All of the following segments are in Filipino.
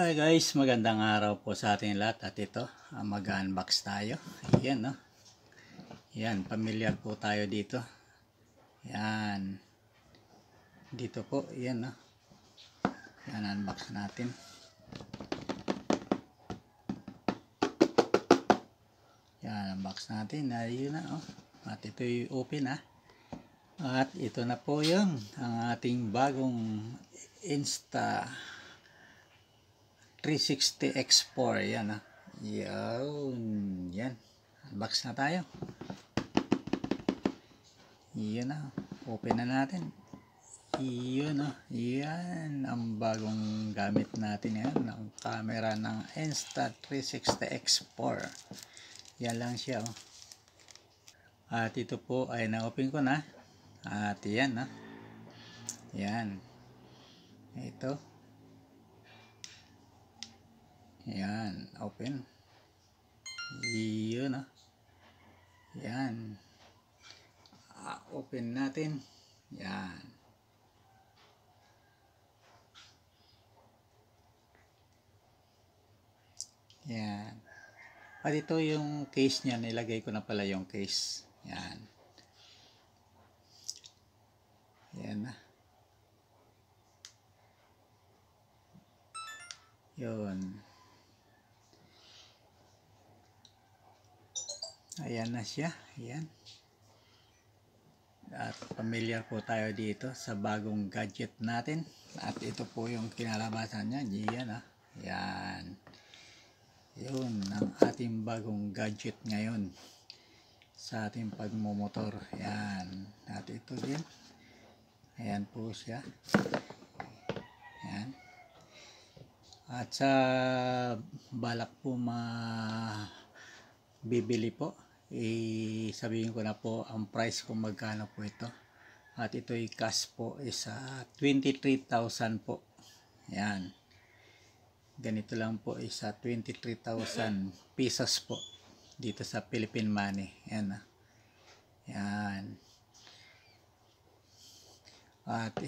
Hi guys, magandang araw po sa ating lahat at ito, mag-unbox tayo. Ayan, no? Ayan, familiar po tayo dito. Ayan. Dito po, ayan, no? Ayan, unbox natin. Ayan, unbox natin. Ayun na, oh. At ito yung open, ha? At ito na po yung ang ating bagong Insta 360 X4. Yan, ha? Yan. Yan. Unbox na tayo. Yan na. Open na natin. Yun, oh. Yan ang bagong gamit natin yan. Ang camera ng Insta360 X4. Yan lang siya, oh. At ito po ay na-open ko na. At yan, oh. Yan. Ito. Yan. Open. Yun, oh. Yan. Open natin. Yan. Yan. At ito yung case niya. Nilagay ko na pala yung case. Yan. Yan na. Yun. Ayan na siya. Ayan. At familiar po tayo dito sa bagong gadget natin. At ito po yung kinalabasan niya. Yan, ah. Yan. Yun ang ating bagong gadget ngayon sa ating pagmumotor. Yan. At ito din. Ayan po siya. Yan. At sa balak po bibili po, sabihin ko na po ang price kung magkano po ito. At ito ay cash po is 23,000 po. Yan. Ganito lang po is 23,000 pesos po dito sa Philippine money. Yan. Yan. At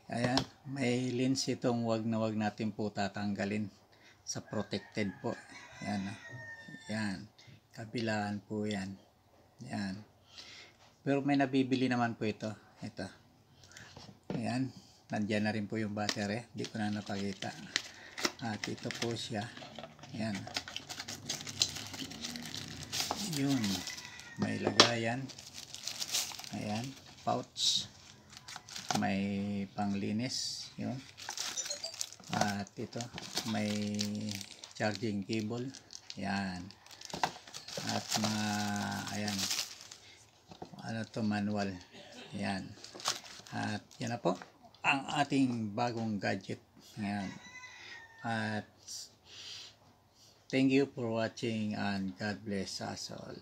ayan, may lens itong wag natin po tatanggalin sa protected po. Yan. Yan. Kabilaan po yan. Yan. Pero may nabibili naman po ito. Ito. Ayan. Nandiyan na rin po yung battery. Hindi ko na napakita. At ito po siya. Ayan. Yun. May lagayan. Ayan. Pouch. May panglinis. Yun. At ito. May charging cable. Ayan. At ayan. Ano to, manual. Ayan. At yan na po ang ating bagong gadget. Ayan. At thank you for watching and God bless us all.